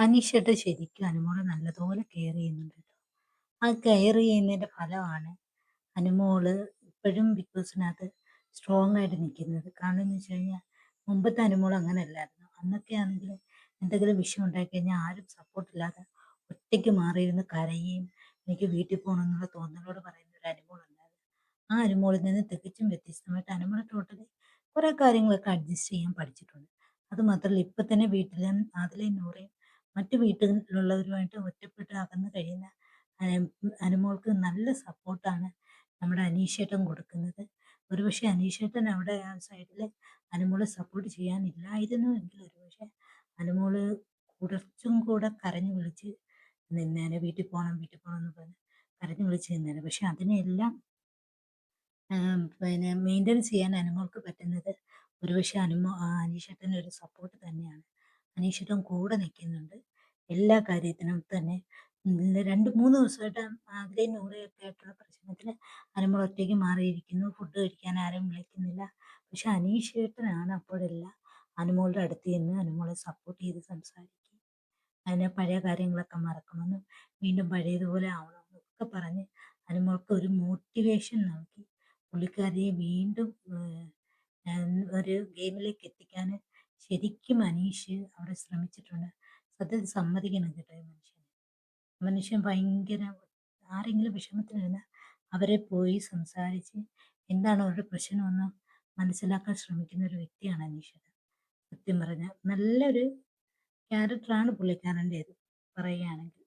അനീഷേട്ടൻ ശരിക്കും അനുമോളെ നല്ലതുപോലെ കെയർ ചെയ്യുന്നുണ്ട് കേട്ടോ. ആ കെയർ ചെയ്യുന്നതിന്റെ ഫലമാണ് അനുമോള് ഇപ്പോഴും ബിഗ് ബോസിനകത്ത് സ്ട്രോങ് ആയിട്ട് നിൽക്കുന്നത്. കാരണം എന്ന് വെച്ച് കഴിഞ്ഞാൽ മുമ്പത്തെ അനുമോൾ അങ്ങനെ അല്ലായിരുന്നു. അന്നൊക്കെ ആണെങ്കിൽ എന്തെങ്കിലും വിഷയം ഉണ്ടായി കഴിഞ്ഞാൽ ആരും സപ്പോർട്ട് ഇല്ലാതെ ഒറ്റയ്ക്ക് മാറിയിരുന്ന് കരയുകയും എനിക്ക് വീട്ടിൽ പോകണം എന്നുള്ള തോന്നലോട് പറയുന്ന ഒരു അനുമോൾ ഉണ്ടായിരുന്നു. ആ അനുമോളിൽ നിന്ന് തികച്ചും വ്യത്യസ്തമായിട്ട് അനുമോൾ ടോട്ടലി കുറെ കാര്യങ്ങളൊക്കെ അഡ്ജസ്റ്റ് ചെയ്യാൻ പഠിച്ചിട്ടുണ്ട്. അത് മാത്രമല്ല ഇപ്പൊ തന്നെ വീട്ടിലും ആദിലയും നൂറയും മറ്റു വീട്ടിലുള്ളവരുമായിട്ട് ഒറ്റപ്പെട്ട് അകന്ന് കഴിയുന്ന അനുമോൾക്ക് നല്ല സപ്പോർട്ടാണ് നമ്മുടെ അനീഷേട്ടൻ കൊടുക്കുന്നത്. ഒരുപക്ഷെ അനീഷേട്ടൻ അവിടെ ആ സൈഡിൽ അനുമോളെ സപ്പോർട്ട് ചെയ്യാനില്ലായിരുന്നു എങ്കിൽ ഒരുപക്ഷെ അനുമോള് കുറച്ചും കൂടെ കരഞ്ഞു വിളിച്ച് നിന്നേനെ. വീട്ടിൽ പോകണം എന്ന് പറഞ്ഞ് കരഞ്ഞു വിളിച്ച് നിന്നേനെ. പക്ഷെ അതിനെല്ലാം പിന്നെ മെയിൻറ്റെയിൻ ചെയ്യാൻ അനുമോൾക്ക് പറ്റുന്നത് ഒരുപക്ഷെ അനീഷേട്ടൻ്റെ ഒരു സപ്പോർട്ട് തന്നെയാണ്. അനീഷേട്ടൻ കൂടെ നിൽക്കുന്നുണ്ട് എല്ലാ കാര്യത്തിനും തന്നെ. 2-3 ദിവസമായിട്ട് ആതിരയും നൂറയൊക്കെ ആയിട്ടുള്ള പ്രശ്നത്തിന് അനുമോൾ ഒറ്റയ്ക്ക് മാറിയിരിക്കുന്നു. ഫുഡ് കഴിക്കാൻ ആരും വിളിക്കുന്നില്ല. പക്ഷെ അനീഷേട്ടനാണ് അപ്പോഴെല്ലാം അനുമോളുടെ അടുത്ത് ചെന്ന് അനുമോളെ സപ്പോർട്ട് ചെയ്ത് സംസാരിക്കും. അതിനെ പഴയ കാര്യങ്ങളൊക്കെ മറക്കണമെന്നും വീണ്ടും പഴയതുപോലെ ആവണമെന്നും ഒക്കെ പറഞ്ഞ് അനുമോൾക്ക് ഒരു മോട്ടിവേഷൻ നൽകി പുള്ളിക്കാരിയെ വീണ്ടും ഒരു ഗെയിമിലേക്ക് എത്തിക്കാൻ ശരിക്കും അനീഷ് അവിടെ ശ്രമിച്ചിട്ടുണ്ട്. സത്യത്തിൽ സമ്മതിക്കണം കേട്ടോ ഈ മനുഷ്യനെ. മനുഷ്യൻ ഭയങ്കര ആരെങ്കിലും വിഷമത്തിലിരുന്നാൽ അവരെ പോയി സംസാരിച്ച് എന്താണ് അവരുടെ പ്രശ്നമെന്ന് മനസ്സിലാക്കാൻ ശ്രമിക്കുന്ന ഒരു വ്യക്തിയാണ് അനീഷ്. സത്യം പറഞ്ഞാൽ നല്ലൊരു ക്യാരക്ടറാണ് പുള്ളിക്കാരൻ്റേത് പറയുകയാണെങ്കിൽ.